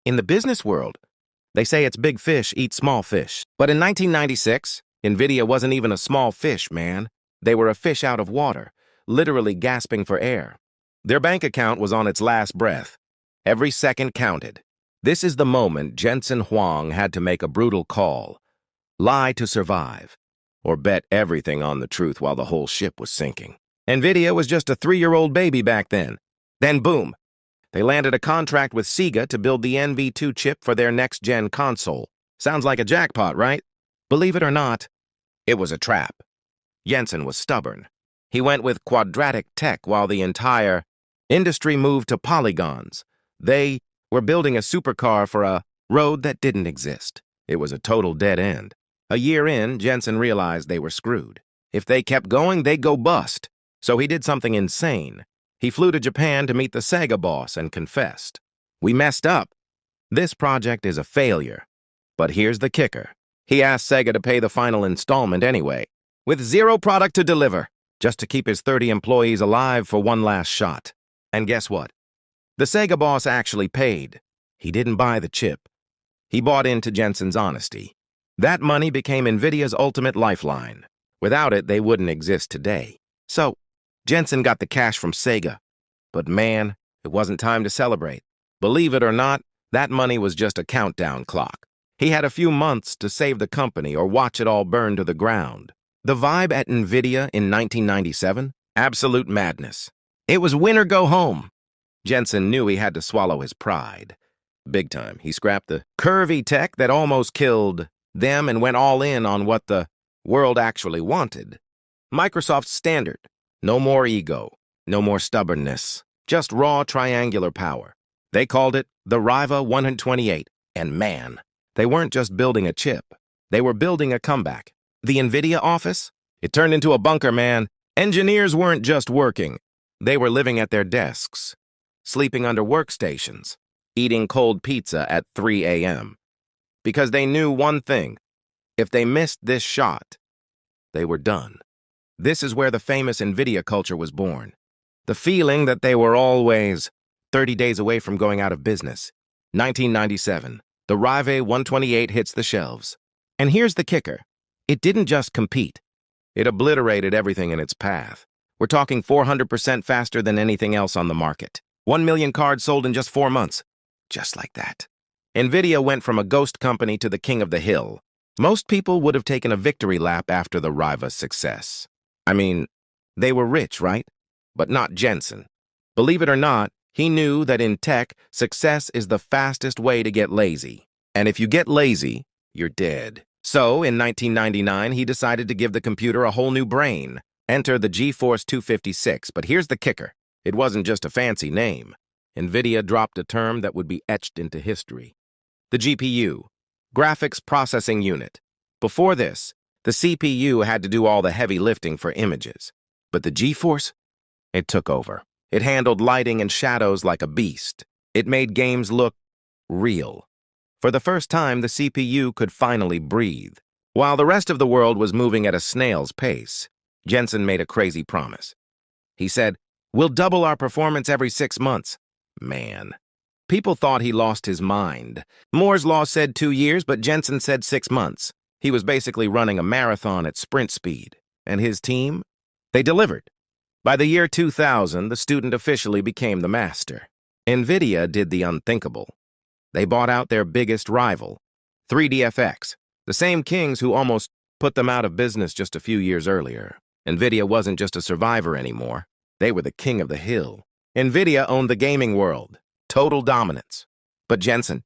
In the business world, they say it's big fish eat small fish. But in 1996, NVIDIA wasn't even a small fish, man. They were a fish out of water, literally gasping for air. Their bank account was on its last breath. Every second counted. This is the moment Jensen Huang had to make a brutal call. Lie to survive, or bet everything on the truth while the whole ship was sinking. NVIDIA was just a 3-year-old baby back then. Then boom, they landed a contract with SEGA to build the NV2 chip for their next-gen console. Sounds like a jackpot, right? Believe it or not, it was a trap. Jensen was stubborn. He went with quadratic tech while the entire industry moved to polygons. They were building a supercar for a road that didn't exist. It was a total dead end. A year in, Jensen realized they were screwed. If they kept going, they'd go bust. So he did something insane. He flew to Japan to meet the SEGA boss and confessed. "We messed up. This project is a failure." But here's the kicker. He asked SEGA to pay the final installment anyway, with zero product to deliver, just to keep his 30 employees alive for one last shot. And guess what? The SEGA boss actually paid. He didn't buy the chip. He bought into Jensen's honesty. That money became NVIDIA's ultimate lifeline. Without it, they wouldn't exist today. So, Jensen got the cash from SEGA. But man, it wasn't time to celebrate. Believe it or not, that money was just a countdown clock. He had a few months to save the company or watch it all burn to the ground. The vibe at NVIDIA in 1997? Absolute madness. It was win or go home. Jensen knew he had to swallow his pride. Big time. He scrapped the curvy tech that almost killed them and went all in on what the world actually wanted. Microsoft's standard. No more ego. No more stubbornness. Just raw triangular power. They called it the Riva 128. And man, they weren't just building a chip. They were building a comeback. The NVIDIA office? It turned into a bunker, man. Engineers weren't just working. They were living at their desks, sleeping under workstations, eating cold pizza at 3 a.m. Because they knew one thing. If they missed this shot, they were done. This is where the famous NVIDIA culture was born. The feeling that they were always 30 days away from going out of business. 1997, the Riva 128 hits the shelves. And here's the kicker. It didn't just compete. It obliterated everything in its path. We're talking 400% faster than anything else on the market. 1 million cards sold in just 4 months. Just like that. NVIDIA went from a ghost company to the king of the hill. Most people would have taken a victory lap after the Riva's success. I mean, they were rich, right? But not Jensen. Believe it or not, he knew that in tech, success is the fastest way to get lazy. And if you get lazy, you're dead. So, in 1999, he decided to give the computer a whole new brain. Enter the GeForce 256, but here's the kicker. It wasn't just a fancy name. NVIDIA dropped a term that would be etched into history. The GPU, Graphics Processing Unit. Before this, the CPU had to do all the heavy lifting for images. But the GeForce? It took over. It handled lighting and shadows like a beast. It made games look real. For the first time, the CPU could finally breathe. While the rest of the world was moving at a snail's pace, Jensen made a crazy promise. He said, "We'll double our performance every 6 months." Man. People thought he lost his mind. Moore's Law said 2 years, but Jensen said 6 months. He was basically running a marathon at sprint speed. And his team? They delivered. By the year 2000, the student officially became the master. NVIDIA did the unthinkable. They bought out their biggest rival, 3DFX, the same kings who almost put them out of business just a few years earlier. NVIDIA wasn't just a survivor anymore. They were the king of the hill. NVIDIA owned the gaming world. Total dominance. But Jensen,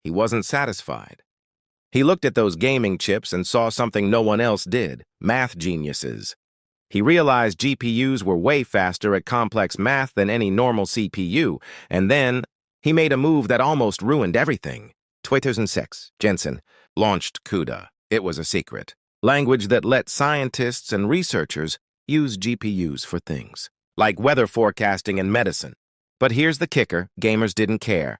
he wasn't satisfied. He looked at those gaming chips and saw something no one else did, math geniuses. He realized GPUs were way faster at complex math than any normal CPU, and then he made a move that almost ruined everything. 2006, Jensen launched CUDA. It was a secret. Language that let scientists and researchers use GPUs for things, like weather forecasting and medicine. But here's the kicker, gamers didn't care.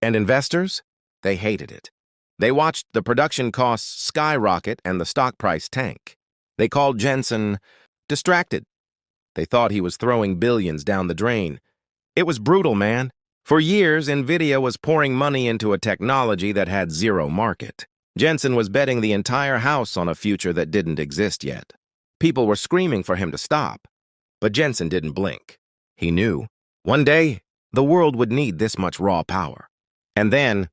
And investors? They hated it. They watched the production costs skyrocket and the stock price tank. They called Jensen distracted. They thought he was throwing billions down the drain. It was brutal, man. For years, NVIDIA was pouring money into a technology that had zero market. Jensen was betting the entire house on a future that didn't exist yet. People were screaming for him to stop, but Jensen didn't blink. He knew one day the world would need this much raw power. And then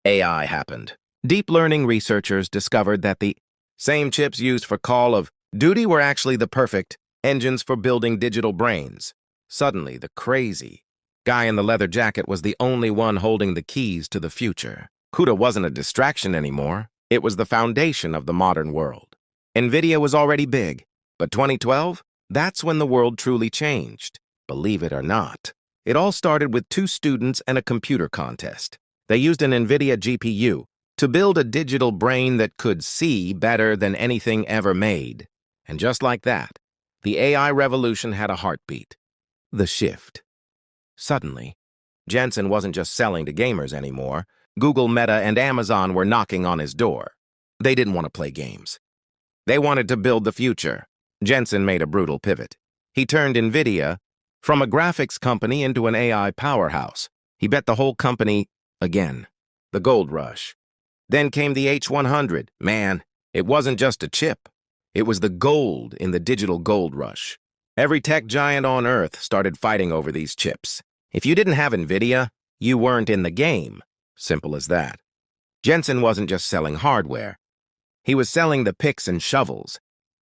AI happened. Deep learning researchers discovered that the same chips used for Call of Duty were actually the perfect engines for building digital brains. Suddenly, the crazy guy in the leather jacket was the only one holding the keys to the future. CUDA wasn't a distraction anymore. It was the foundation of the modern world. NVIDIA was already big, but 2012, that's when the world truly changed. Believe it or not. It all started with 2 students and a computer contest. They used an NVIDIA GPU to build a digital brain that could see better than anything ever made. And just like that, the AI revolution had a heartbeat. The shift. Suddenly, Jensen wasn't just selling to gamers anymore. Google, Meta, and Amazon were knocking on his door. They didn't want to play games. They wanted to build the future. Jensen made a brutal pivot. He turned NVIDIA from a graphics company into an AI powerhouse. He bet the whole company again. The gold rush. Then came the H100. Man, it wasn't just a chip. It was the gold in the digital gold rush. Every tech giant on Earth started fighting over these chips. If you didn't have NVIDIA, you weren't in the game. Simple as that. Jensen wasn't just selling hardware. He was selling the picks and shovels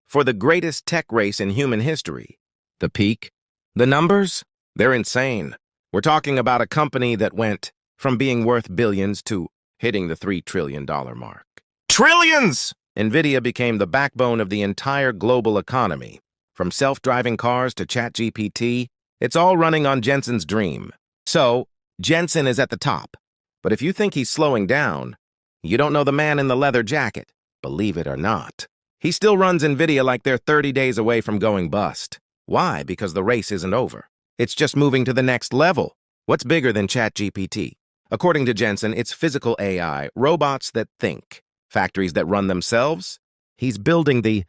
for the greatest tech race in human history. The peak, the numbers, they're insane. We're talking about a company that went from being worth billions to hitting the $3 trillion mark. Trillions! NVIDIA became the backbone of the entire global economy. From self-driving cars to ChatGPT, it's all running on Jensen's dream. So, Jensen is at the top. But if you think he's slowing down, you don't know the man in the leather jacket. Believe it or not. He still runs NVIDIA like they're 30 days away from going bust. Why? Because the race isn't over. It's just moving to the next level. What's bigger than ChatGPT? According to Jensen, it's physical AI, robots that think, factories that run themselves. He's building the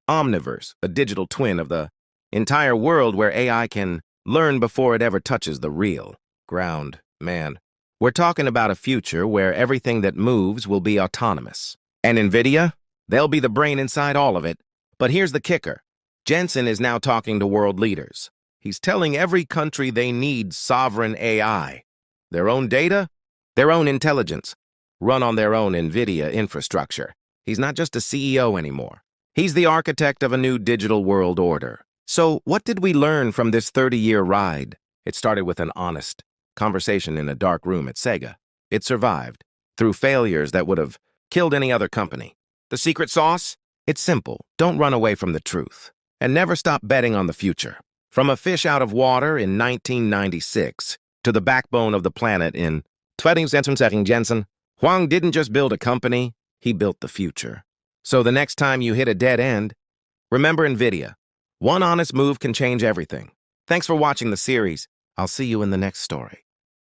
Omniverse, a digital twin of the entire world where AI can learn before it ever touches the real ground. Man, we're talking about a future where everything that moves will be autonomous. And NVIDIA? They'll be the brain inside all of it. But here's the kicker. Jensen is now talking to world leaders. He's telling every country they need sovereign AI. Their own data, their own intelligence, run on their own NVIDIA infrastructure. He's not just a CEO anymore. He's the architect of a new digital world order. So what did we learn from this 30-year ride? It started with an honest conversation in a dark room at SEGA. It survived through failures that would have killed any other company. The secret sauce? It's simple. Don't run away from the truth. And never stop betting on the future. From a fish out of water in 1996 to the backbone of the planet in 2017, Jensen Huang didn't just build a company, he built the future. So the next time you hit a dead end, remember NVIDIA. One honest move can change everything. Thanks for watching the series. I'll see you in the next story.